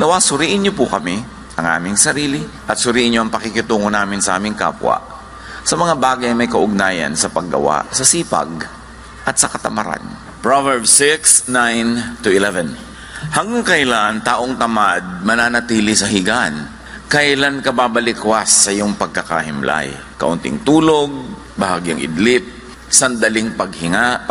Nawa suriin niyo po kami, ang aming sarili, at suriin niyo ang pakikitungo namin sa aming kapwa sa mga bagay may kaugnayan sa paggawa, sa sipag, at sa katamaran. Proverbs 6:9-11. Hanggang kailan taong tamad mananatili sa higan? Kailan ka babalikwas sa iyong pagkakahimlay? Kaunting tulog, bahagyang idlip, sandaling pagpahinga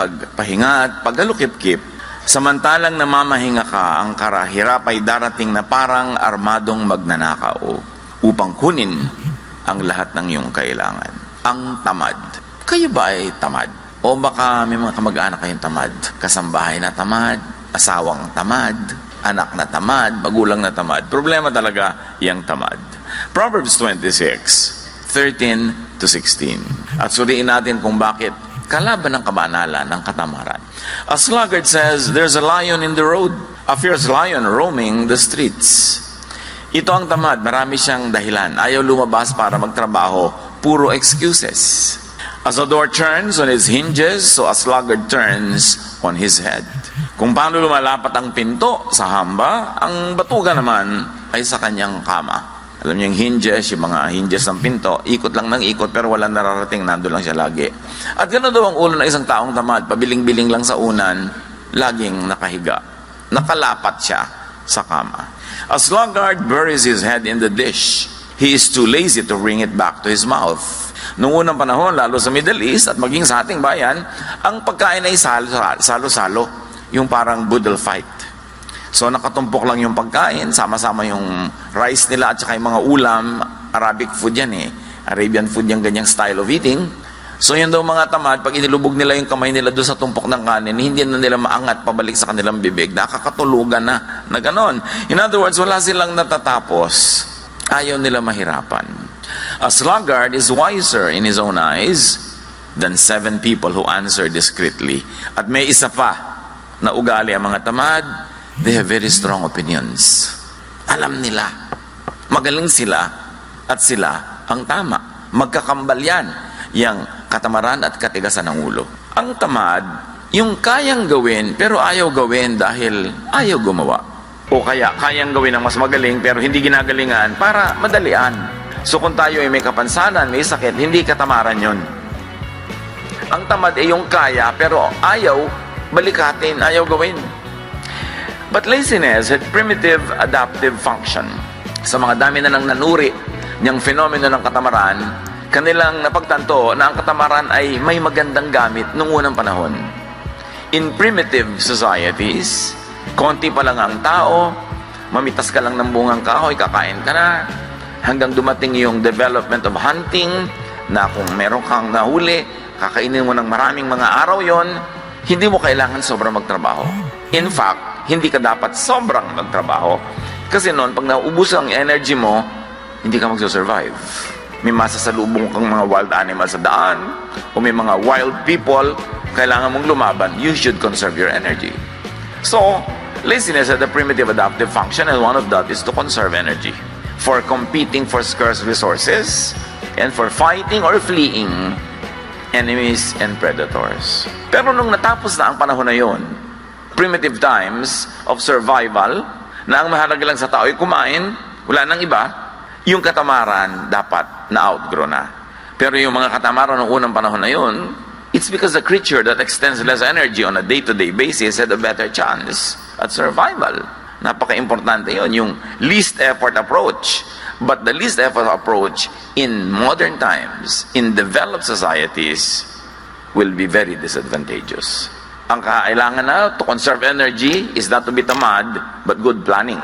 at paghalukip-kip. Samantalang namamahinga ka, ang karahirap ay darating na parang armadong magnanakaw upang kunin ang lahat ng iyong kailangan. Ang tamad. Kayo ba ay tamad? O baka may mga kamag-anak kayong tamad? Kasambahay na tamad, asawang tamad, anak na tamad, magulang na tamad. Problema talaga yung tamad. Proverbs 26:13-16. At suriin natin kung bakit kalaban ng kabanalan ng katamaran. A sluggard says, there's a lion in the road, a fierce lion roaming the streets. Ito ang tamad, marami siyang dahilan. Ayaw lumabas para magtrabaho, puro excuses. As a door turns on its hinges, so a sluggard turns on his head. Kung paano lumalapat ang pinto sa hamba, ang batuga naman ay sa kanyang kama. Alam niyo yung hinges, yung mga hinges ng pinto, ikot lang ng ikot pero walang nararating, nando lang siya lagi. At gano'n daw ang ulo ng isang taong tamad, pabiling-biling lang sa unan, laging nakahiga. Nakalapat siya sa kama. A sluggard buries his head in the dish. He is too lazy to bring it back to his mouth. Noong unang panahon, lalo sa Middle East at maging sa ating bayan, ang pagkain ay salo-salo, yung parang boodle fight. So nakatumpok lang yung pagkain, sama-sama yung rice nila at saka yung mga ulam. Arabic food yan eh. Arabian food yung ganyang style of eating. So yun daw mga tamad, pag inilubog nila yung kamay nila doon sa tumpok ng kanin, hindi na nila maangat pabalik sa kanilang bibig. Nakakatulugan na ganon. In other words, wala silang natatapos. Ayaw nila mahirapan. A sluggard is wiser in his own eyes than 7 people who answer discreetly. At may isa pa na ugali ang mga tamad. They have very strong opinions. Alam nila. Magaling sila at sila ang tama. Magkakambal yan. Yang katamaran at katigasan ng ulo. Ang tamad, yung kayang gawin pero ayaw gawin dahil ayaw gumawa. O kaya kayang gawin ng mas magaling pero hindi ginagalingan para madalian. So kung tayo ay may kapansanan, may sakit, hindi katamaran yon. Ang tamad ay yung kaya pero ayaw balikatin, ayaw gawin. But laziness had primitive adaptive function. Sa mga dami na nang nanuri niyang fenomeno ng katamaran, kanilang napagtanto na ang katamaran ay may magandang gamit noong unang panahon. In primitive societies, konti pa lang ang tao, mamitas ka lang ng bungang kahoy, kakain ka na, hanggang dumating yung development of hunting, na kung meron kang nahuli, kakainin mo ng maraming mga araw yon, hindi mo kailangan sobrang magtrabaho. In fact, hindi ka dapat sobrang magtrabaho. Kasi noon, pag naubos ang energy mo, hindi ka magsusurvive. May masasalubong kang mga wild animals sa daan, o may mga wild people, kailangan mong lumaban, you should conserve your energy. So, laziness had a primitive adaptive function, and one of that is to conserve energy. For competing for scarce resources, and for fighting or fleeing enemies and predators. Pero nung natapos na ang panahon na yon, primitive times of survival, na ang mahalaga lang sa tao ay kumain, wala nang iba, yung katamaran dapat na-outgrow na. Pero yung mga katamaran ng unang panahon na yun, it's because the creature that extends less energy on a day-to-day basis had a better chance at survival. Napaka-importante yun, yung least effort approach. But the least effort approach in modern times, in developed societies, will be very disadvantageous. Ang kailangan na to conserve energy is not to be tamad, but good planning.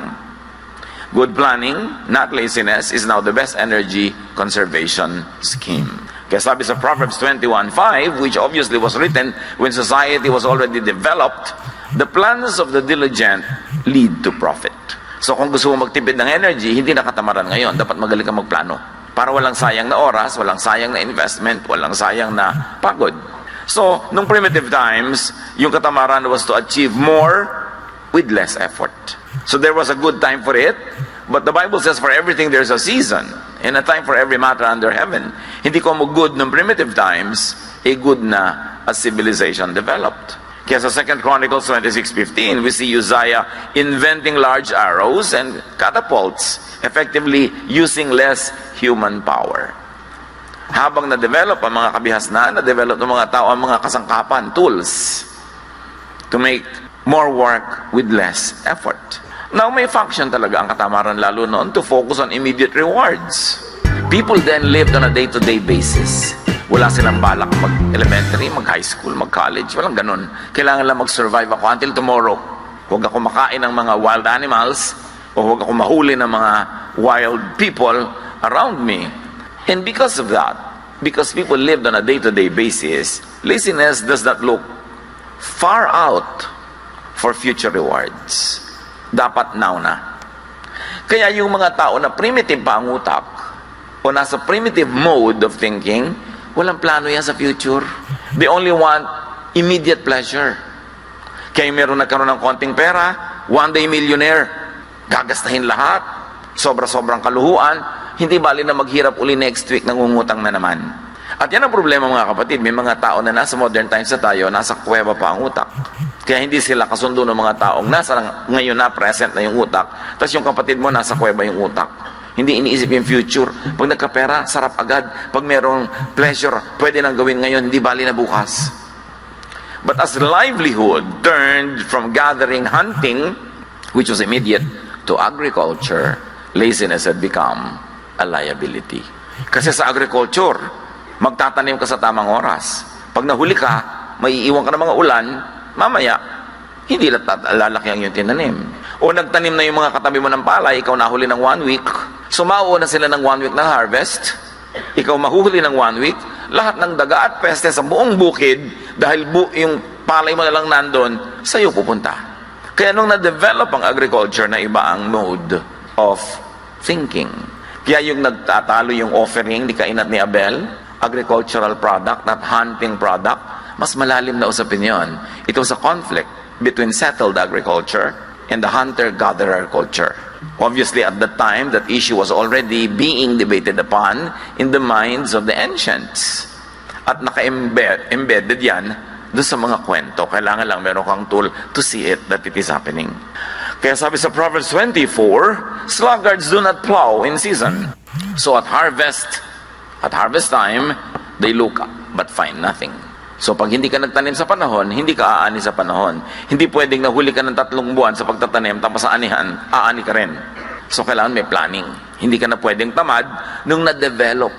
Good planning, not laziness, is now the best energy conservation scheme. Kaya sabi sa Proverbs 21:5, which obviously was written when society was already developed, the plans of the diligent lead to profit. So kung gusto mo magtipid ng energy, hindi na katamaran ngayon. Dapat magaling kang magplano. Para walang sayang na oras, walang sayang na investment, walang sayang na pagod. So, nung primitive times, yung katamaran was to achieve more with less effort. So there was a good time for it, but the Bible says for everything there's a season and a time for every matter under heaven. Hindi ko mo good ng primitive times, good na as civilization developed. Kaya sa 2 Chronicles 26:15, we see Uzziah inventing large arrows and catapults, effectively using less human power. Habang na-develop ang mga kabihasnan, na-develop ng mga tao ang mga kasangkapan, tools, to make more work with less effort. Now, may function talaga ang katamaran lalo noon to focus on immediate rewards. People then lived on a day-to-day basis. Wala silang balak mag-elementary, mag-high school, mag-college. Walang ganun. Kailangan lang mag-survive ako until tomorrow. Huwag ako makain ng mga wild animals o huwag ako mahuli ng mga wild people around me. And because of that, because people lived on a day-to-day basis, laziness does not look far out for future rewards. Dapat now na. Kaya yung mga tao na primitive pa ang utak o nasa primitive mode of thinking, walang plano yan sa future. They only want immediate pleasure. Kaya meron nagkaroon ng konting pera, one day millionaire, gagastahin lahat, sobra-sobrang kaluhuan, hindi bali na maghirap uli next week, nangungutang na naman. At yan ang problema mga kapatid, may mga tao na nasa modern times na tayo, nasa kuweba pa ang utak. Kaya hindi sila kasundo ng mga taong nasa ngayon na present na yung utak, tapos yung kapatid mo nasa kuweba yung utak. Hindi iniisip yung future. Pag nagkapera, sarap agad. Pag merong pleasure, pwede nang gawin ngayon, hindi bali na bukas. But as livelihood turned from gathering, hunting, which was immediate, to agriculture, laziness had become a liability. Kasi sa agriculture, magtatanim ka sa tamang oras. Pag nahuli ka, maiiwan ka ng mga ulan, mamaya, hindi lalaki ang yung tinanim. O nagtanim na yung mga katabi mo ng palay, ikaw nahuli ng 1 week, so mauuna sila ng 1 week ng harvest, ikaw mahuhuli ng 1 week, lahat ng daga at peste sa buong bukid, dahil yung palay mo na lang nandun, sa'yo pupunta. Kaya nung na-develop ang agriculture na iba ang mode of thinking, kaya yung nagtatalo yung offering ni Cain at ni Abel, agricultural product, not hunting product, mas malalim na usapin yun. It was a conflict between settled agriculture and the hunter-gatherer culture. Obviously, at the time, that issue was already being debated upon in the minds of the ancients. At naka-embedded yan doon sa mga kwento. Kailangan lang meron kang tool to see it, that it is happening. Kaya sabi sa Proverbs 24, sluggards do not plow in season. So at harvest time, they look up but find nothing. So pag hindi ka nagtanim sa panahon, hindi ka aani sa panahon. Hindi pwedeng nahuli ka ng 3 buwan sa pagtatanim, tapos sa anihan, aani ka rin. So kailangan may planning. Hindi ka na pwedeng tamad nung na-develop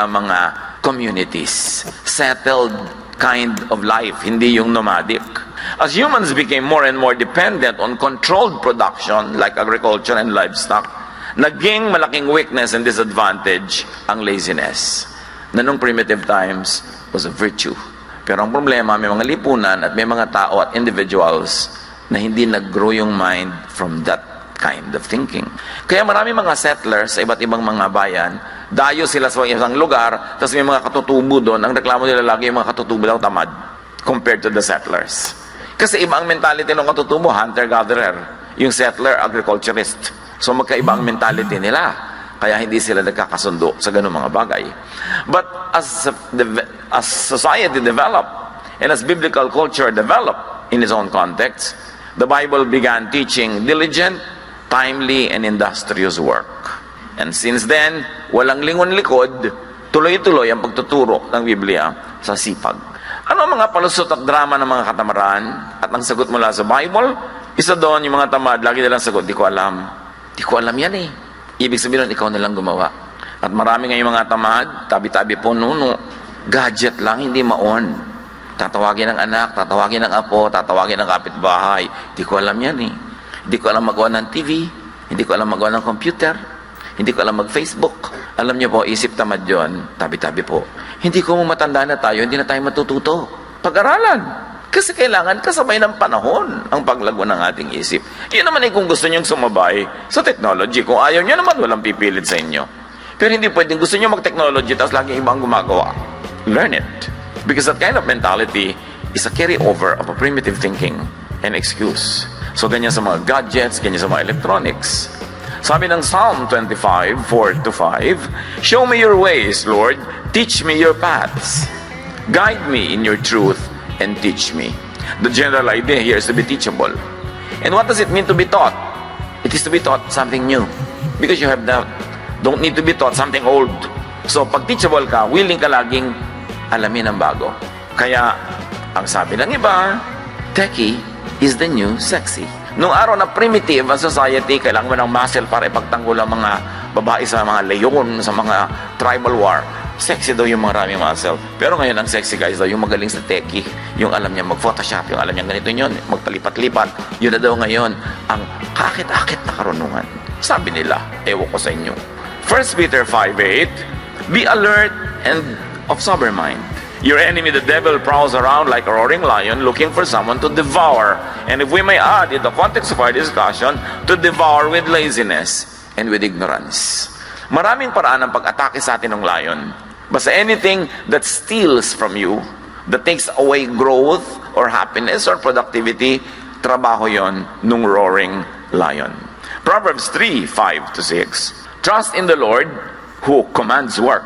ang mga communities. Settled kind of life, hindi yung nomadic. As humans became more and more dependent on controlled production like agriculture and livestock, naging malaking weakness and disadvantage ang laziness. Na nung primitive times was a virtue. Pero ang problema, may mga lipunan at may mga tao at individuals na hindi nag-grow yung mind from that kind of thinking. Kaya marami mga settlers sa iba't ibang mga bayan, dayo sila sa isang lugar, tapos may mga katutubo doon. Ang reklamo nila lagi, yung mga katutubo daw tamad compared to the settlers. Kasi iba ang mentality ng katutubo, hunter-gatherer. Yung settler, agriculturist. So magkaiba ang mentality nila. Kaya hindi sila nagkakasundo sa ganung mga bagay. But as society developed, and as biblical culture developed in its own context, the Bible began teaching diligent, timely, and industrious work. And since then, walang lingon-likod, tuloy-tuloy ang pagtuturo ng Biblia sa sipag. Ano ang mga palusot at drama ng mga katamaran at ang sagot mula sa Bible? Isa doon, yung mga tamad, lagi nilang sagot, di ko alam. Di ko alam yan eh. Ibig sabihin, ikaw na lang gumawa. At marami ngayong mga tamad, tabi-tabi po, nuno. Gadget lang, hindi ma-on. Tatawagin ng anak, tatawagin ng apo, tatawagin ng kapitbahay. Di ko alam yan eh. Hindi ko alam magawa ng TV. Hindi ko alam magawa ng computer. Hindi ko alam mag-Facebook. Alam niyo po, isip tamad yun, tabi-tabi po. Hindi ko matanda na tayo, hindi na tayo matututo. Pag-aralan. Kasi kailangan kasabay ng panahon ang paglago ng ating isip. Yun naman kung gusto niyong sumabay sa technology. Kung ayaw niyo naman, walang pipilit sa inyo. Pero hindi pwedeng gusto niyo mag-technology tapos laging ibang gumagawa. Learn it. Because that kind of mentality is a carryover of a primitive thinking and excuse. So ganyan sa mga gadgets, ganyan sa mga electronics. Sabi ng Psalm 25, 4-5, show me your ways, Lord. Teach me your paths. Guide me in your truth and teach me. The general idea here is to be teachable. And what does it mean to be taught? It is to be taught something new. Because you have don't need to be taught something old. So, pag teachable ka, willing ka laging alamin ang bago. Kaya, ang sabi ng iba, techie is the new sexy. Nung araw na primitive ang society, kailangan mo ng muscle para ipagtanggol ang mga babae sa mga leyon, sa mga tribal war. Sexy daw yung maraming muscle. Pero ngayon, ang sexy guys daw yung magaling sa techie. Yung alam niya mag-photoshop, yung alam niya ganito yun, magpalipat-lipat. Yun na daw ngayon ang kakit-akit na karunungan. Sabi nila, ewan ko sa inyo. 1 Peter 5:8, be alert and of sober mind. Your enemy, the devil, prowls around like a roaring lion looking for someone to devour. And if we may add, in the context of our discussion, to devour with laziness and with ignorance. Maraming paraan ng pag-atake sa atin ng lion. Basta anything that steals from you, that takes away growth or happiness or productivity, trabaho yon nung roaring lion. Proverbs 3:5-6. Trust in the Lord who commands work.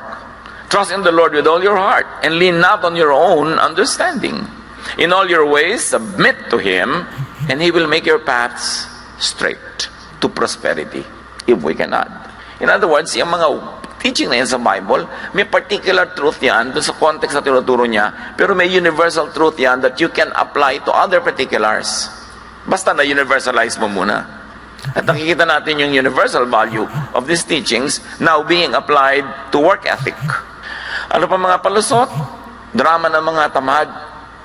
Trust in the Lord with all your heart and lean not on your own understanding. In all your ways, submit to Him and He will make your paths straight to prosperity, if we can add. In other words, yung mga teaching na yan sa Bible, may particular truth yan doon sa context na tinuturo niya, pero may universal truth yan that you can apply to other particulars. Basta na-universalize mo muna. At nakikita natin yung universal value of these teachings now being applied to work ethic. Ano pa mga palusot? Drama ng mga tamad.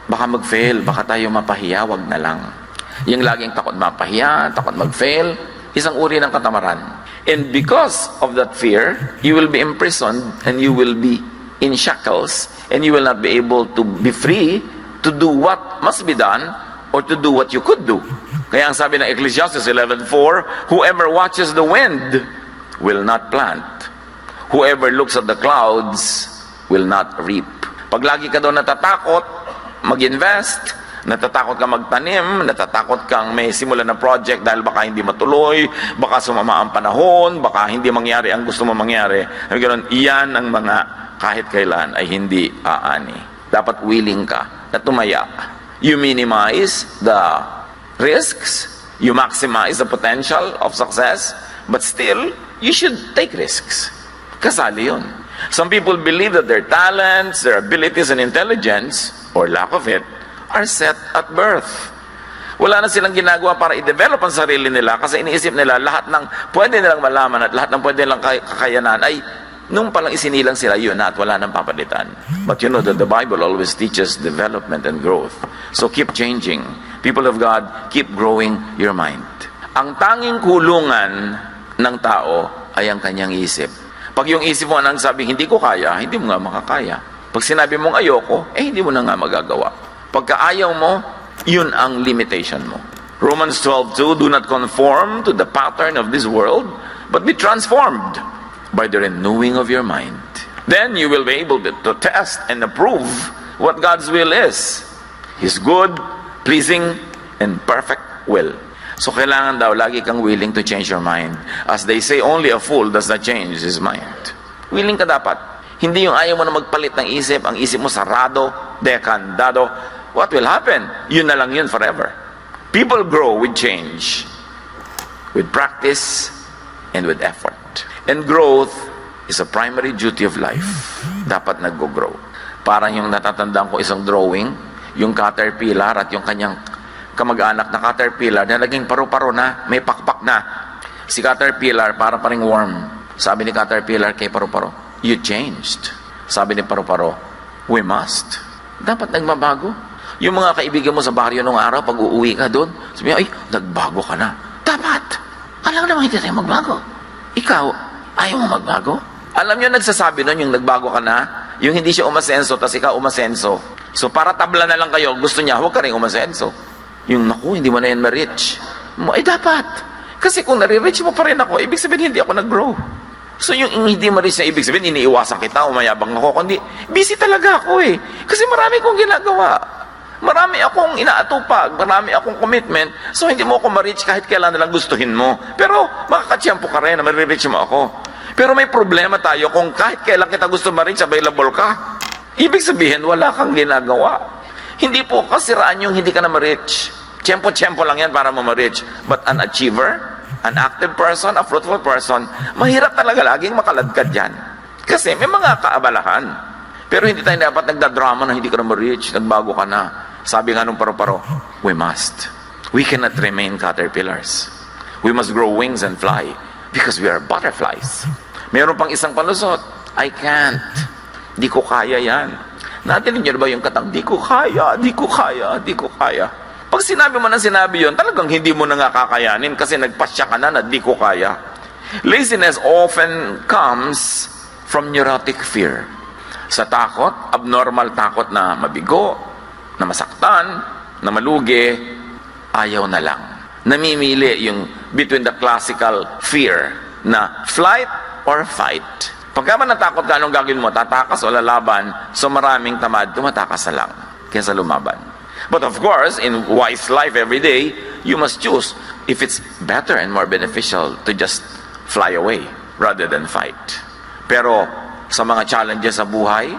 Baka mag-fail, baka tayo mapahiya, wag na lang. Yung laging takot mapahiya, takot mag-fail, isang uri ng katamaran. And because of that fear, you will be imprisoned and you will be in shackles and you will not be able to be free to do what must be done or to do what you could do. Kaya ang sabi ng Ecclesiastes 11:4, whoever watches the wind will not plant. Whoever looks at the clouds will not reap. Pag lagi ka daw natatakot mag-invest, natatakot ka magtanim, natatakot kang may simulan na project dahil baka hindi matuloy, baka sumama ang panahon, baka hindi mangyari ang gusto mo mangyari. Iyan ang mga kahit kailan ay hindi aani. Dapat willing ka na tumaya. You minimize the risks, you maximize the potential of success, but still, you should take risks. Kasali yun. Some people believe that their talents, their abilities and intelligence, or lack of it, are set at birth. Wala na silang ginagawa para i-develop ang sarili nila kasi iniisip nila lahat ng pwede nilang malaman at lahat ng pwede nilang kakayanan ay nung palang isinilang sila yun na at wala nang papalitan. But you know that the Bible always teaches development and growth. So keep changing. People of God, keep growing your mind. Ang tanging kulungan ng tao ay ang kanyang isip. Pag yung isip mo nang sabi, hindi ko kaya, hindi mo nga makakaya. Pag sinabi mong ayoko, hindi mo na nga magagawa. Pagka ayaw mo, yun ang limitation mo. Romans 12:2, do not conform to the pattern of this world, but be transformed by the renewing of your mind. Then you will be able to test and approve what God's will is. His good, pleasing, and perfect will. So kailangan daw, lagi kang willing to change your mind. As they say, only a fool does not change his mind. Willing ka dapat. Hindi yung ayaw mo na magpalit ng isip, ang isip mo sarado, dekandado. What will happen? Yun na lang yun forever. People grow with change, with practice, and with effort. And growth is a primary duty of life. Dapat nag-grow. Parang yung natatandaan ko isang drawing, yung caterpillar at yung kanyang kamag-anak na caterpillar na naging paru-paro na, may pakpak na. Si caterpillar para paring worm. Sabi ni caterpillar kay paru-paro, you changed. Sabi ni paru-paro, we must. Dapat nagmabago. Yung mga kaibigan mo sa baryo nung araw, pag uuwi ka doon, sabi niya, ay, nagbago ka na. Dapat. Alam naman hindi tayo magbago. Ikaw, ayaw mo magbago? Alam niyo, nagsasabi nun yung nagbago ka na, yung hindi siya umasenso, tas ikaw umasenso. So para tabla na lang kayo, gusto niya, huwag ka rin umasenso. Yung, naku, hindi mo na yan ma-reach. Ay, dapat. Kasi kung nare-reach mo pa rin ako, ibig sabihin hindi ako nag-grow. So yung hindi ma-reach na ibig sabihin, iniiwasan kita, umayabang ako, kundi busy talaga ako eh. Kasi marami kong ginagawa. Marami akong inaatupag, marami akong commitment, so hindi mo ako ma-reach kahit kailan na lang gustuhin mo. Pero makakatsyempo ka rin na ma-reach mo ako. Pero may problema tayo kung kahit kailan kita gusto ma-reach, available ka. Ibig sabihin, wala kang ginagawa. Hindi po kasiraan yung hindi ka na ma-rich. Tiyempo-tiyempo lang yan para ma-rich. But an achiever, an active person, a fruitful person, mahirap talaga laging makaladkad yan. Kasi may mga kaabalahan. Pero hindi tayo dapat nagdadrama na hindi ka na ma-rich, nagbago ka na. Sabi nga nung paro-paro, we must. We cannot remain caterpillars. We must grow wings and fly because we are butterflies. Meron pang isang palusot, I can't. Di ko kaya yan. Natinig niyo ba yung katang, di ko kaya, di ko kaya, di ko kaya. Pag sinabi mo na sinabi yun, talagang hindi mo na nga kakayanin kasi nagpasya ka na di ko kaya. Laziness often comes from neurotic fear. Sa takot, abnormal takot na mabigo, na masaktan, na malugi, ayaw na lang. Namimili yung between the classical fear na flight or fight. Pagka man natakot ka, anong gagawin mo? Tatakas o lalaban? So maraming tamad, tumatakas na lang kaysa lumaban. But of course, in wise life every day, you must choose if it's better and more beneficial to just fly away rather than fight. Pero sa mga challenges sa buhay,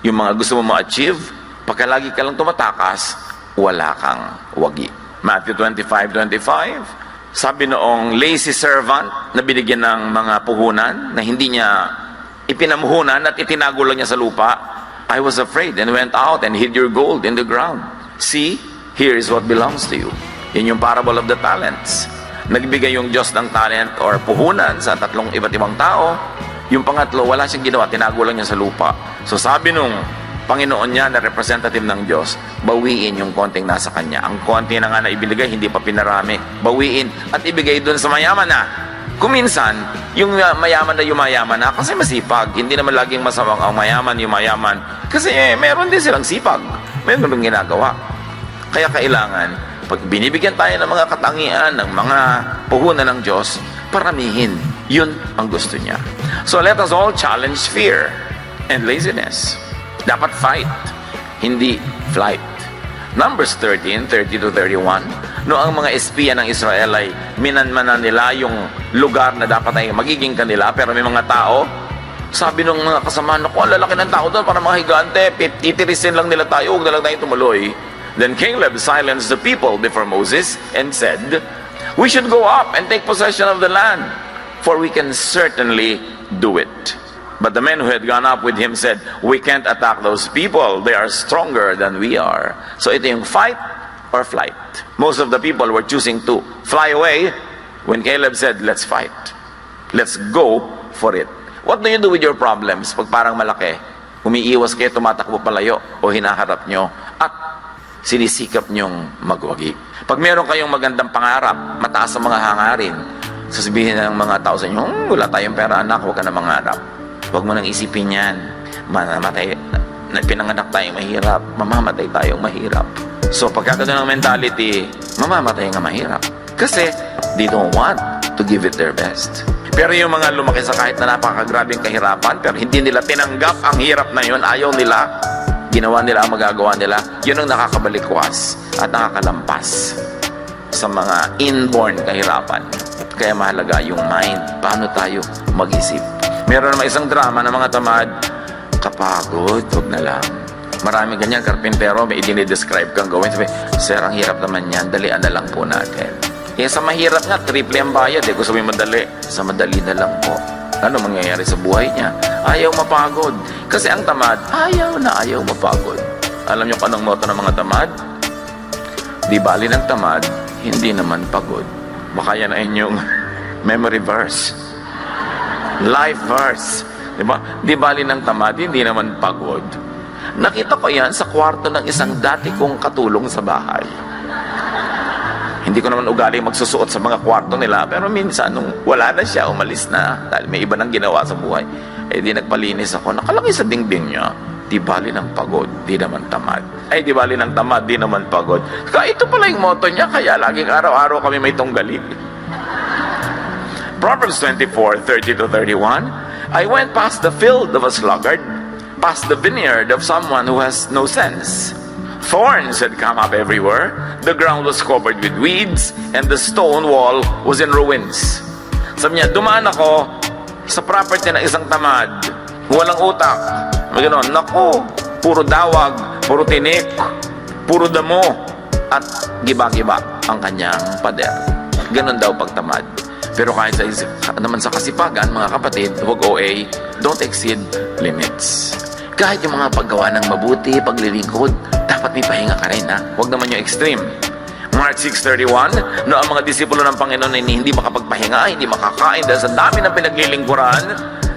yung mga gusto mo ma-achieve, pagka lagi ka lang tumatakas, wala kang wagi. Matthew 25:25, sabi noong lazy servant na binigyan ng mga puhunan na hindi niya ipinamuhunan at itinago lang niya sa lupa, I was afraid and went out and hid your gold in the ground. See, here is what belongs to you. Yan yung parable of the talents. Nagbigay yung Diyos ng talent or puhunan sa tatlong iba't ibang tao. Yung pangatlo, wala siyang ginawa, tinago lang niya sa lupa. So sabi nung Panginoon niya na representative ng Diyos, bawiin yung konting nasa kanya. Ang konti na nga na ibinigay, hindi pa pinarami. Bawiin at ibigay dun sa mayaman na. Kuminsan, yung mayaman na yumayaman na, kasi masipag. Hindi naman laging masamang ang mayaman, yumayaman. Kasi meron din silang sipag. Meron din ginagawa. Kaya kailangan, pag binibigyan tayo ng mga katangian, ng mga puhunan ng Diyos, paramihin. Yun ang gusto niya. So let us all challenge fear and laziness. Dapat fight, hindi flight. Numbers 13:30-31, no ang mga espiya ng Israel ay minanmanan nila yung lugar na dapat ay magiging kanila, pero may mga tao, sabi ng mga kasama, naku, ang lalaki ng tao doon, para mga higante, titirisin lang nila tayo, huwag na lang tayo tumuloy. Then Caleb silenced the people before Moses and said, we should go up and take possession of the land, for we can certainly do it. But the men who had gone up with him said, we can't attack those people. They are stronger than we are. So ito yung fight or flight. Most of the people were choosing to fly away when Caleb said, let's fight. Let's go for it. What do you do with your problems pag parang malaki? Umiiwas kayo, tumatakbo palayo o hinaharap nyo at sinisikap nyong magwagi. Pag meron kayong magandang pangarap, mataas ang mga hangarin, sasabihin ng mga tao sa inyo, wala tayong pera anak, huwag ka na mangarap. Huwag mo nang isipin yan. Mamamatay, pinanganak tayong mahirap. Mamamatay tayong mahirap. So, pagka ng mentality, mamamatay nga mahirap. Kasi, they don't want to give it their best. Pero yung mga lumaki sa kahit na napakagrabing kahirapan, pero hindi nila tinanggap ang hirap na yun, ayaw nila, ginawa nila ang magagawa nila, yun ang nakakabalikwas at nakakalampas sa mga inborn kahirapan. Kaya mahalaga yung mind. Paano tayo mag-isip? Meron naman isang drama ng mga tamad, kapagod, huwag na lang. Marami ganyan, karpintero, may idinidescribe kang gawin. Sabi, sir, ang hirap naman yan, dalian na lang po natin. Sa mahirap nga, triple ang bayad. Gusto mo madali, sa madali na lang po. Ano mangyayari sa buhay niya? Ayaw mapagod. Kasi ang tamad, ayaw mapagod. Alam niyo kung anong motto ng mga tamad? Di bali ng tamad, hindi naman pagod. Baka yan ay inyong memory verse. Life verse. Diba? Di bali ng tamad, hindi naman pagod. Nakita ko yan sa kwarto ng isang dati kong katulong sa bahay. Hindi ko naman ugali magsusuot sa mga kwarto nila, pero minsan nung wala na siya, umalis na, dahil may iba nang ginawa sa buhay, di nagpalinis ako. Nakalaki sa dingding niya, di bali ng pagod, di naman tamad. Di bali ng tamad, di naman pagod. Kaya ito pala yung motto niya, kaya laging araw-araw kami may tunggalin. Proverbs 24:30-31, I went past the field of a sluggard, past the vineyard of someone who has no sense. Thorns had come up everywhere, the ground was covered with weeds, and the stone wall was in ruins. Sabi niya, dumaan ako sa property ng isang tamad, walang utak. Gano'n, naku, puro dawag, puro tinik, Puro damo at giba-giba ang kanyang pader. Ganon daw pagtamad. Pero kahit naman sa kasipagan, mga kapatid, huwag OA, don't exceed limits. Kahit yung mga paggawa ng mabuti, paglilingkod, dapat may pahinga ka rin, ha? Huwag naman yung extreme. Mark 6:31, no, ang mga disipulo ng Panginoon ay hindi makapagpahinga, hindi makakain dahil sa dami ng pinaglilingkuran.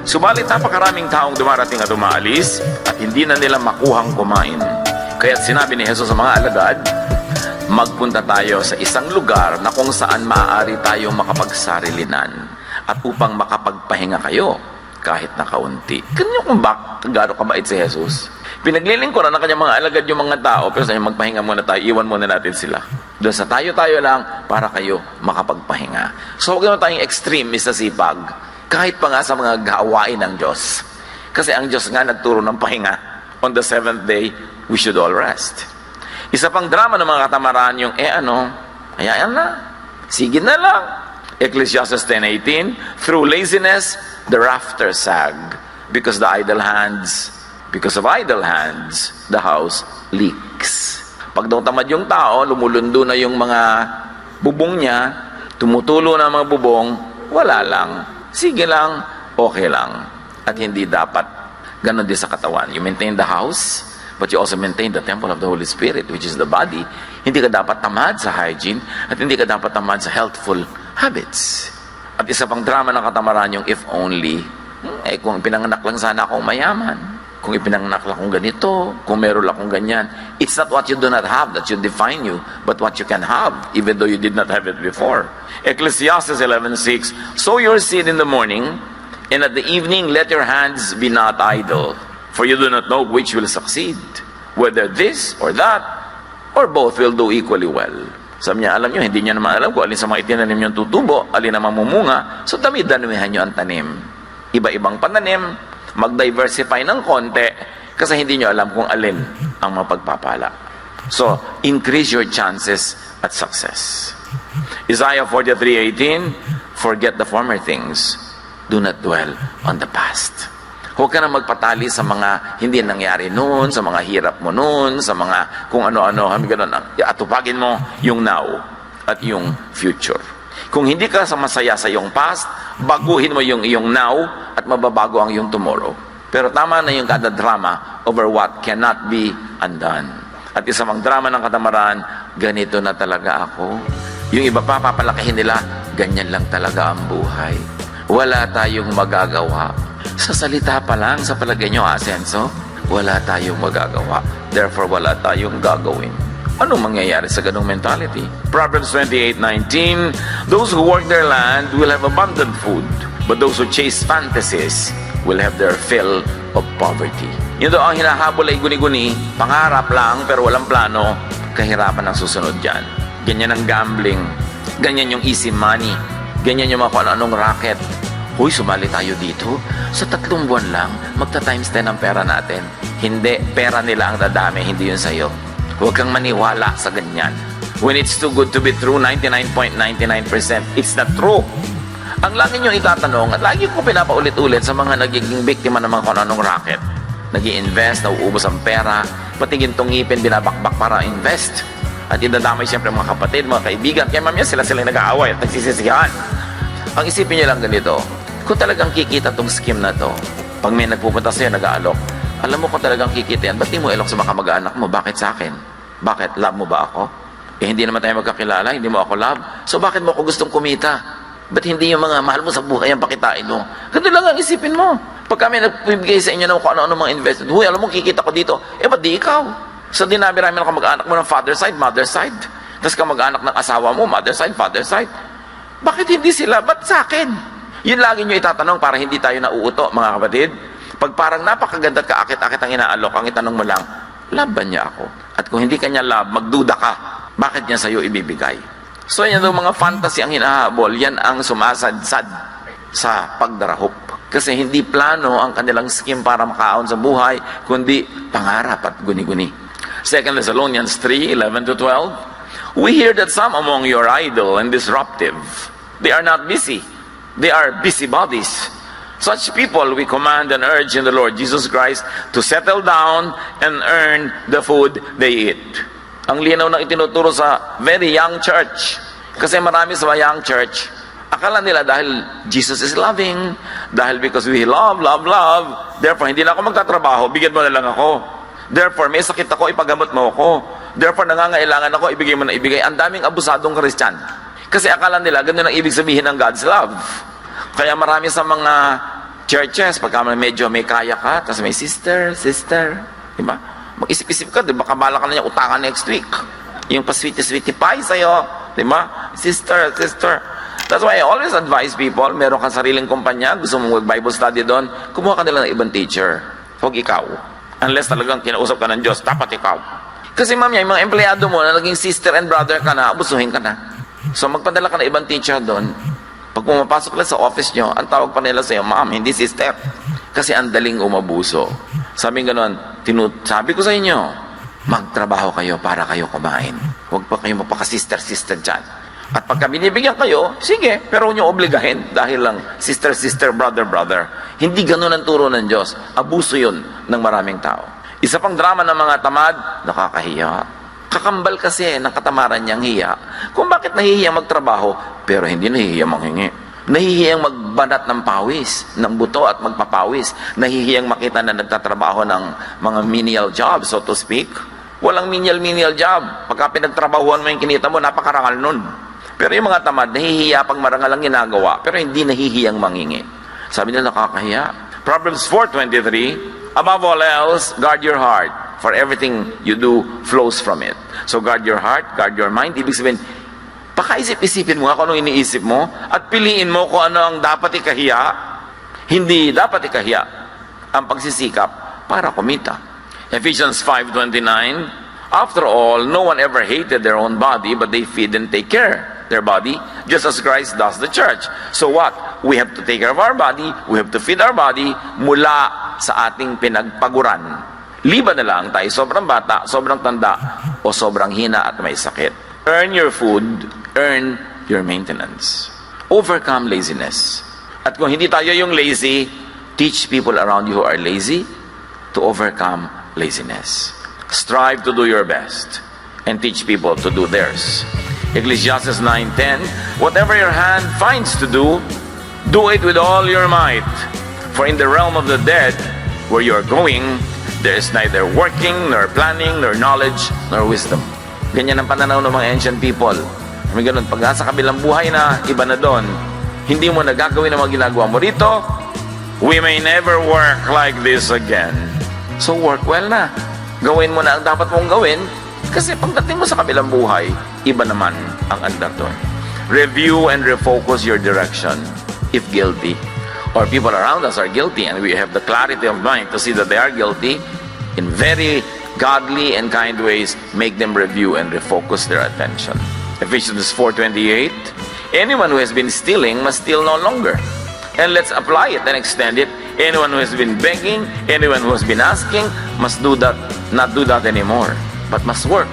Subalit napakaraming taong dumarating at umaalis at hindi na nila makuhang kumain. Kaya sinabi ni Jesus sa mga alagad, magpunta tayo sa isang lugar na kung saan maaari tayong makapagsarilinan at upang makapagpahinga kayo kahit na kaunti. Ganyan kung gano'ng kabait si Jesus. Pinaglilingkuran ng kanyang mga alagad yung mga tao, pero sa magpahinga muna tayo, iwan muna natin sila. Doon sa tayo-tayo lang para kayo makapagpahinga. So huwag naman tayong extreme sa sipag, kahit pa nga sa mga gawain ng Diyos. Kasi ang Diyos nga nagturo ng pahinga. On the seventh day, we should all rest. Isa pang drama ng mga katamaran yung, hayaan na. Sige na lang. Ecclesiastes 10:18, through laziness, the rafters sag, because of idle hands, the house leaks. Pag daw tamad yung tao, lumulundo na yung mga bubong niya, tumutulo na mga bubong, wala lang. Sige lang, okay lang. At hindi dapat ganon din sa katawan. You maintain the house, but you also maintain the temple of the Holy Spirit, which is the body. Hindi ka dapat tamad sa hygiene, at hindi ka dapat tamad sa healthful habits. At isa pang drama ng katamaran yung if only, kung pinanganak lang sana akong mayaman, kung ipinanganak lang akong ganito, kung meron akong ganyan. It's not what you do not have that should define you, but what you can have, even though you did not have it before. Ecclesiastes 11:6, sow your seed in the morning, and at the evening let your hands be not idle, for you do not know which will succeed, whether this or that, or both will do equally well. Sabi niya, alam niyo, hindi niya naman alam kung alin sa mga itinanim niyong tutubo, alin na mamumunga, so dami-damihan niyo ang tanim. Iba-ibang pananim, mag-diversify ng konti, kasi hindi niyo alam kung alin ang mapagpapala. So, increase your chances at success. Isaiah 43:18, forget the former things, do not dwell on the past. Huwag ka na magpatali sa mga hindi nangyari noon, sa mga hirap mo noon, sa mga kung ano-ano, atupagin mo yung now at yung future. Kung hindi ka masaya sa iyong past, baguhin mo yung iyong now at mababago ang iyong tomorrow. Pero tama na yung kada drama over what cannot be undone. At isa mang drama ng katamaran, ganito na talaga ako. Yung iba pa, papalakihin nila, ganyan lang talaga ang buhay. Wala tayong magagawa. Sa salita pa lang, sa palagay nyo, asenso, wala tayong magagawa. Therefore, wala tayong gagawin. Anong mangyayari sa ganung mentality? Proverbs 28:19, those who work their land will have abundant food, but those who chase fantasies will have their fill of poverty. Yun daw ang hinahabol ay guni-guni, pangarap lang pero walang plano, kahirapan ang susunod dyan. Ganyan ang gambling, ganyan yung easy money, ganyan yung mga kung anong racket. Huy, sumali tayo dito. Sa 3 buwan lang, magta-times 10 ang pera natin. Hindi, pera nila ang dadami, hindi yun sa'yo. Huwag kang maniwala sa ganyan. When it's too good to be true, 99.99%, it's not true. Ang lagi nyo itatanong, at lagi ko pinapaulit-ulit sa mga nagiging biktima ng mga kananong racket. Nag-i-invest, nauubos ang pera, pati gintong ngipin, binabakbak para invest. At idadamay siyempre mga kapatid, mga kaibigan. Kaya mamaya sila nag-aaway at nagsisisihan. Ang isipin nyo lang ganito, kung talagang kikita tong scheme na to, pag may nagpupunta sa'yo, nag-aalok, alam mo kung talagang kikita yan, ba't di mo ilok sa mga kamag-anak mo? Bakit sa akin? Bakit? Love mo ba ako? Hindi naman tayo magkakilala, hindi mo ako love. So bakit mo ako gustong kumita? Ba't hindi yung mga mahal mo sa buhay ang pakitain mo? Ganito lang ang isipin mo. Pag kami nagbibigay sa inyo ng kung ano-ano mga investment, huy, alam mo, kikita ko dito. Ba't di ikaw? So dinami-rami ng kamag-anak mo ng father side, mother side. Tapos kamag-anak ng asawa mo, mother side, father side. Bakit hindi sila? Ba't sa akin? Yun lagi nyo itatanong para hindi tayo nauuto, mga kapatid. Pag parang napakaganda at kaakit-akit ang inaalok, ang itanong mo lang, love ba niya ako? At kung hindi kanya love, magduda ka. Bakit niya sa'yo ibibigay? So yan daw mga fantasy ang hinahabol, yan ang sumasadsad sa pagdarahop. Kasi hindi plano ang kanilang scheme para makaon sa buhay, kundi pangarap at guni-guni. 2 Thessalonians 3:11-12, we hear that some among you are idle and disruptive. They are not busy. They are busybodies. Such people we command and urge in the Lord Jesus Christ to settle down and earn the food they eat. Ang linaw ng itinuturo sa very young church. Kasi marami sa young church, akala nila dahil Jesus is loving, dahil because we love, therefore hindi na ako magtatrabaho, bigyan mo na lang ako. Therefore, may sakit ako, ipagamot mo ako. Therefore, nangangailangan ako, ibigay mo na ibigay. Ang daming abusadong Christian. Kasi akala nila, ganun ang ibig sabihin ng God's love. Kaya marami sa mga churches, pagka medyo may kaya ka, tapos may sister, diba? Mag-isip-isip ka, diba? Kabala ka na niya utangan next week. Yung pa-sweetie pie sa'yo, diba? Sister. That's why I always advise people, meron kang sariling kumpanya, gusto mong mag-Bible study doon, kumuha ka nila ng ibang teacher. Huwag ikaw. Unless talagang kinausap ka ng Diyos, dapat ikaw. Kasi ma'am, yung mga empleyado mo na naging sister and brother ka na, abusuhin ka na. So magpadala ka ng ibang teacher doon. Pag pumapasok lang sa office nyo, ang tawag pa nila sa'yo, ma'am, hindi sister. Kasi ang daling umabuso. Sabi ganon, sabi ko sa inyo, magtrabaho kayo para kayo kumain. Huwag pa kayo magpaka-sister dyan. At pagka binibigyan kayo, sige, pero huwag nyo obligahin dahil lang sister, brother. Hindi ganon ang turo ng Diyos. Abuso yun ng maraming tao. Isa pang drama ng mga tamad, nakakahiya. Kakambal kasi ng katamaran niyang hiya. Kung bakit nahihiya magtrabaho, pero hindi nahihiya manghingi. Nahihiyang magbanat ng pawis, ng buto at magpapawis. Nahihiyang makita na nagtatrabaho ng mga menial job, so to speak. Walang menial job. Pagka pinagtrabahuan mo yung kinita mo, napakarangal nun. Pero yung mga tamad, nahihiya pag marangal ang ginagawa, pero hindi nahihiyang mangingi. Sabi nila, nakakahiya. Proverbs 4:23, above all else, guard your heart, for everything you do flows from it. So guard your heart, guard your mind. Ibig sabihin, pakaisip-isipin mo nga kung anong iniisip mo at piliin mo kung ano ang dapat ikahiya. Hindi dapat ikahiya ang pagsisikap para kumita. Ephesians 5:29, after all, no one ever hated their own body, but they feed and take care their body, just as Christ does the church. So what? We have to take care of our body, we have to feed our body mula sa ating pinagpaguran. Liban na lang tayo sobrang bata, sobrang tanda, o sobrang hina at may sakit. Earn your food, earn your maintenance. Overcome laziness. At kung hindi tayo yung lazy, teach people around you who are lazy to overcome laziness. Strive to do your best and teach people to do theirs. Ecclesiastes 9:10, whatever your hand finds to do, do it with all your might. For in the realm of the dead, where you are going, there is neither working, nor planning, nor knowledge, nor wisdom. Ganyan ang pananaw ng mga ancient people. May ganun, pag nasa kabilang buhay na, iba na doon, hindi mo nagagawin ang mga ginagawa mo rito, we may never work like this again. So work well na. Gawin mo na ang dapat mong gawin, kasi pagdating mo sa kabilang buhay, iba naman ang andar doon. Review and refocus your direction if guilty. Or people around us are guilty and we have the clarity of mind to see that they are guilty. In very godly and kind ways, make them review and refocus their attention. Ephesians 4:28, anyone who has been stealing must steal no longer. And let's apply it and extend it. Anyone who has been begging, anyone who has been asking, must do that, not do that anymore, but must work,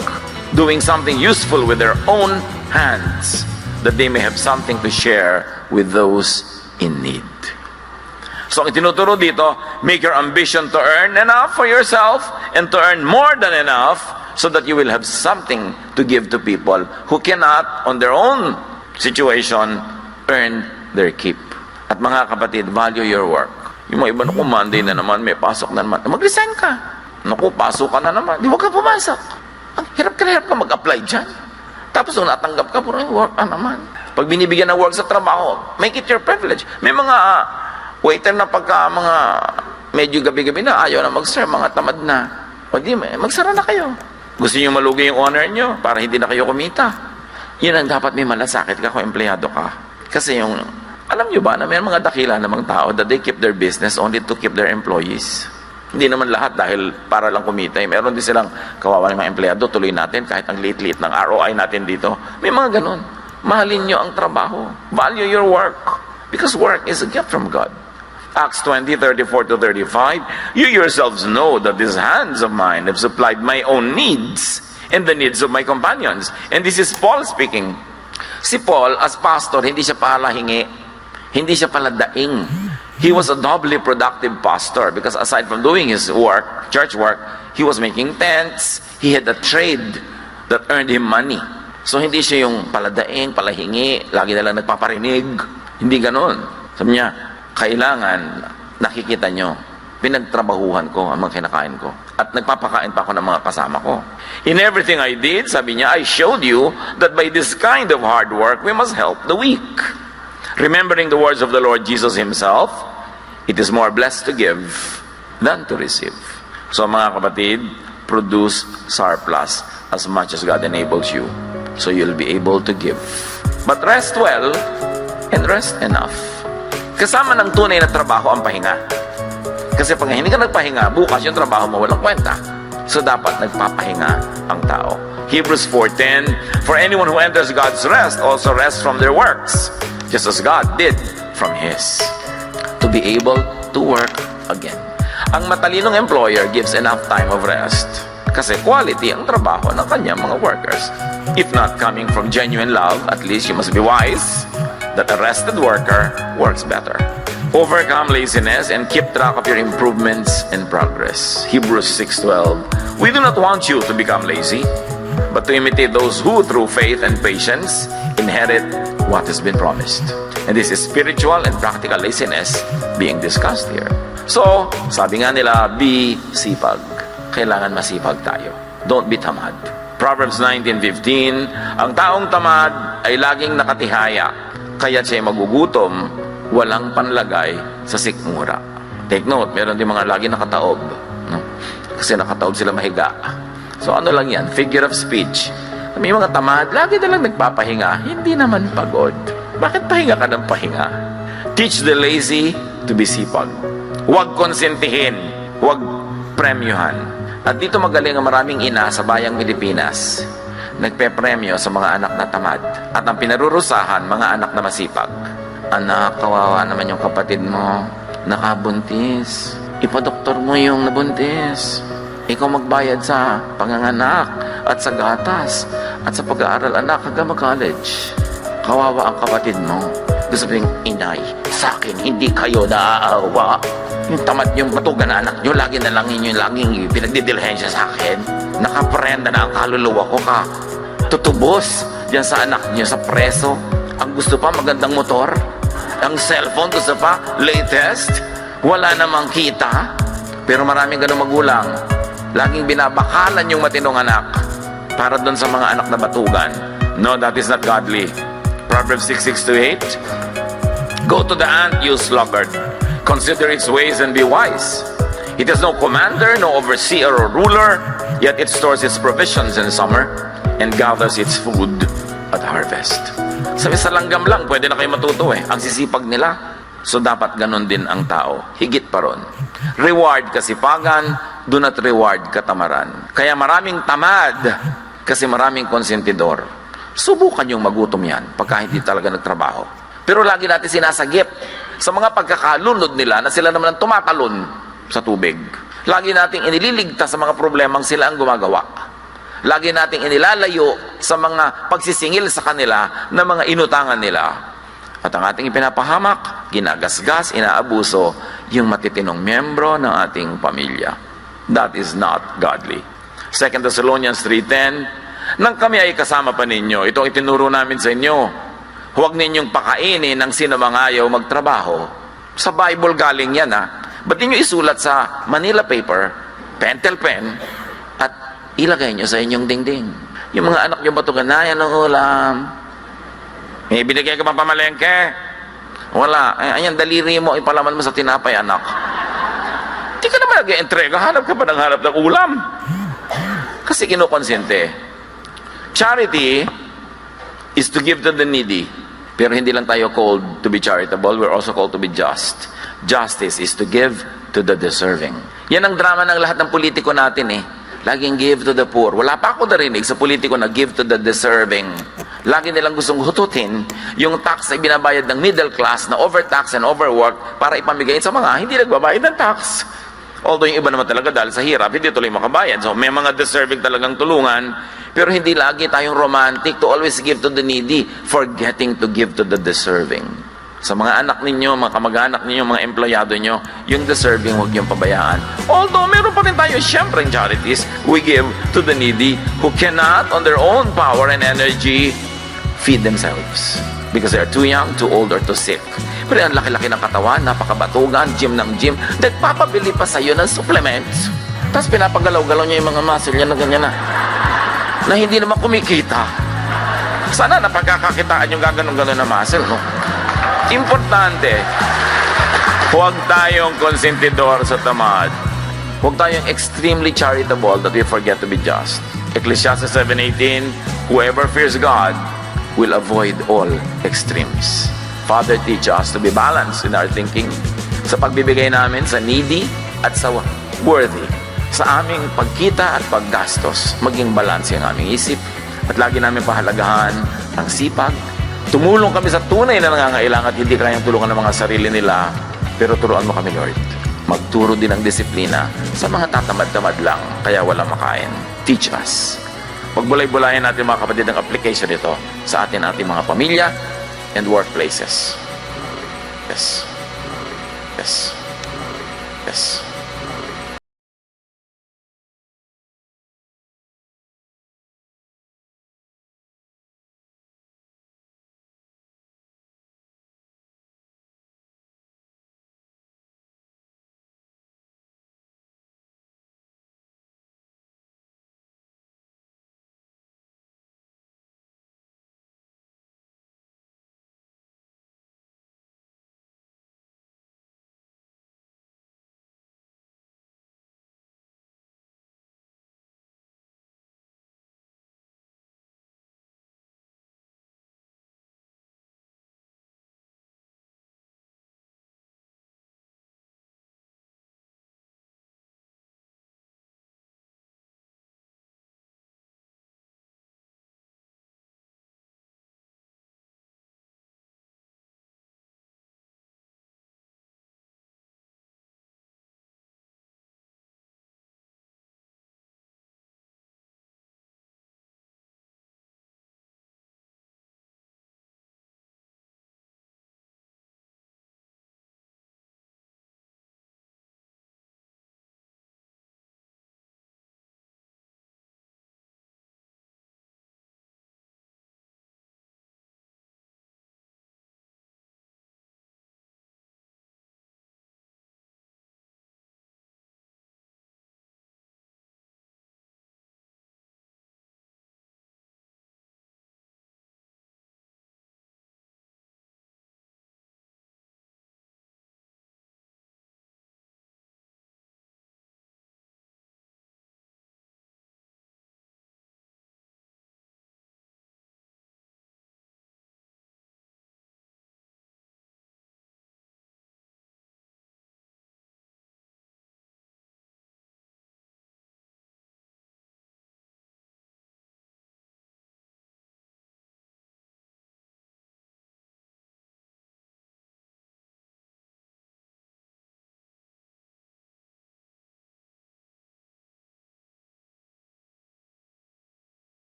doing something useful with their own hands, that they may have something to share with those in need. So ang tinuturo dito, make your ambition to earn enough for yourself and to earn more than enough so that you will have something to give to people who cannot, on their own situation, earn their keep. At mga kapatid, value your work. Yung mga iba, naku, Monday na naman, may pasok na naman. Mag-resign ka. Naku, pasok ka na naman. Di, huwag ka pumasok. Ang hirap ka mag-apply dyan. Tapos nung natanggap ka, puro work ka naman. Pag binibigyan ng work sa trabaho, make it your privilege. May mga waiter na pagka mga medyo gabi-gabi na, ayaw na mag-serve, mga tamad na. O di, magsara na kayo. Gusto nyo malugi yung honor nyo para hindi na kayo kumita. Yun ang dapat may malasakit ka kung empleyado ka. Kasi yung, alam nyo ba na may mga dakila namang tao that they keep their business only to keep their employees. Hindi naman lahat dahil para lang kumita. Meron din silang kawawa ng mga empleyado, tuloy natin kahit ang liit-liit ng ROI natin dito. May mga ganun. Mahalin nyo ang trabaho. Value your work. Because work is a gift from God. Acts 20:34-35, you yourselves know that these hands of mine have supplied my own needs and the needs of my companions. And this is Paul speaking. Si Paul, as pastor, hindi siya pala hingi. Hindi siya pala daing. He was a doubly productive pastor because aside from doing his work, church work, he was making tents, he had a trade that earned him money. So hindi siya yung paladaing, palahingi, lagi na lang nagpaparinig. Hindi ganon. Sabi niya, kailangan nakikita nyo, pinagtrabahuhan ko ang mga kinakain ko. At nagpapakain pa ako ng mga kasama ko. In everything I did, sabi niya, I showed you that by this kind of hard work, we must help the weak. Remembering the words of the Lord Jesus himself, it is more blessed to give than to receive. So mga kapatid, produce surplus as much as God enables you. So you'll be able to give. But rest well and rest enough. Kasama ng tunay na trabaho ang pahinga. Kasi pag hindi ka nagpahinga, bukas yung trabaho mo walang kwenta. So dapat nagpapahinga ang tao. Hebrews 4:10, for anyone who enters God's rest also rests from their works, just as God did from His, to be able to work again. Ang matalinong employer gives enough time of rest kasi quality ang trabaho ng kanyang mga workers. If not coming from genuine love, at least you must be wise that a rested worker works better. Overcome laziness and keep track of your improvements and progress. Hebrews 6:12, we do not want you to become lazy, but to imitate those who through faith and patience inherit what has been promised. And this is spiritual and practical laziness being discussed here. So, sabi nga nila, be sipag. Kailangan masipag tayo. Don't be tamad. Proverbs 19:15, ang taong tamad ay laging nakatihaya, kaya siya'y magugutom, walang panlagay sa sikmura. Take note, meron din mga lagi nakataob. No? Kasi nakataob sila mahiga. So ano lang yan? Figure of speech. May mga tamad, lagi na lang nagpapahinga, hindi naman pagod. Bakit pahinga ka ng pahinga? Teach the lazy to be sipag. Huwag konsentihin, huwag premyohan. At dito magaling ang maraming ina sa bayang Pilipinas. Nagpe-premyo sa mga anak na tamad. At ang pinarurusahan, mga anak na masipag. Anak, kawawa naman yung kapatid mo. Nakabuntis. Ipadoktor mo yung nabuntis. Ikaw magbayad sa panganganak at sa gatas at sa pag-aaral anak hanggang mag-college. Kawawa ang kapatid mo. Gusto sabihin, inay, sa akin hindi kayo naaawa. Yung tamad yung batugan na anak nyo, lagi na lang inyo laging pinagdidilhensya sa akin. Nakaprenda na ang kaluluwa ko ka. Tutubos dyan sa anak nyo sa preso. Ang gusto pa, magandang motor. Ang cellphone, gusto pa, latest. Wala namang kita. Pero maraming ganun magulang. Laging binabakalan yung matinong anak para doon sa mga anak na batugan. No, that is not godly. Proverbs 6:6-8. Go to the ant, you sluggard. Consider its ways and be wise. It has no commander, no overseer or ruler, yet it stores its provisions in summer and gathers its food at harvest. Sabi sa langgam lang, pwede na kayo matuto eh. Ang sisipag nila. So dapat ganun din ang tao. Higit pa ron. Reward kasipagan, do not reward katamaran. Kaya maraming tamad kasi maraming konsentidor. Subukan yung magutom yan pagka hindi talaga nagtrabaho. Pero lagi natin sinasagip sa mga pagkakalunod nila na sila naman ang tumatalon sa tubig. Lagi nating inililigtas sa mga problemang sila ang gumagawa. Lagi nating inilalayo sa mga pagsisingil sa kanila na mga inutangan nila. At ang ating ipinapahamak, ginagasgas, inaabuso yung matitinong miyembro ng ating pamilya. That is not godly. 2 Thessalonians 3:10, nang kami ay kasama pa ninyo, ito ang itinuro namin sa inyo, huwag ninyong pakainin ng sino mang ayaw magtrabaho. Sa Bible galing yan Ba't ninyo isulat sa Manila paper, pentel pen, at ilagay nyo sa inyong dingding. Yung mga anak nyo batugan na, yan ang ulam. May binigay ka pa pamalengke? Wala. Ayan, daliri mo, ipalaman mo sa tinapay, anak. Di ka naman nag-entrega, hanap ka pa ng hanap ng ulam. Kasi kinukonsente. Charity is to give to the needy. Pero hindi lang tayo called to be charitable, we're also called to be just. Justice is to give to the deserving. Yan ang drama ng lahat ng politiko natin Laging give to the poor. Wala pa ako narinig sa politiko na give to the deserving. Lagi nilang gustong hututin yung tax na binabayad ng middle class na overtax and overwork para ipamigay sa mga hindi nagbabayad ng tax. Although yung iba naman talaga dahil sa hirap, hindi tuloy makabayad. So may mga deserving talagang tulungan. Pero hindi lagi tayong romantic to always give to the needy, forgetting to give to the deserving. Sa mga anak ninyo, mga kamag-anak ninyo, mga empleyado nyo, yung deserving, huwag niyong pabayaan. Although, meron pa rin tayo, syempre, charities, we give to the needy who cannot, on their own power and energy, feed themselves. Because they are too young, too old, or too sick. Pero ang laki-laki ng katawan, napakabatugan, gym ng gym, nagpapabili pa sa'yo ng supplements. Tapos pinapagalaw-galaw niya yung mga muscle niya na ganyan na hindi naman kumikita. Sana napagkakakitaan yung gaganon-ganon na muscle, no? Importante, huwag tayong konsentidor sa tamad. Huwag tayong extremely charitable that we forget to be just. Ecclesiastes 7:18, whoever fears God will avoid all extremes. Father, teach us to be balanced in our thinking sa pagbibigay namin sa needy at sa worthy. Sa aming pagkita at paggastos, maging balanse ang aming isip at lagi namin pahalagahan ang sipag. Tumulong kami sa tunay na nangangailangan at hindi kayang tulungan ng mga sarili nila, pero turuan mo kami, Lord. Magturo din ng disiplina sa mga tatamad-tamad lang, kaya walang makain. Teach us. Pagbulay-bulayan natin mga kapatid ang application nito sa ating mga pamilya and workplaces. Yes. Yes. Yes.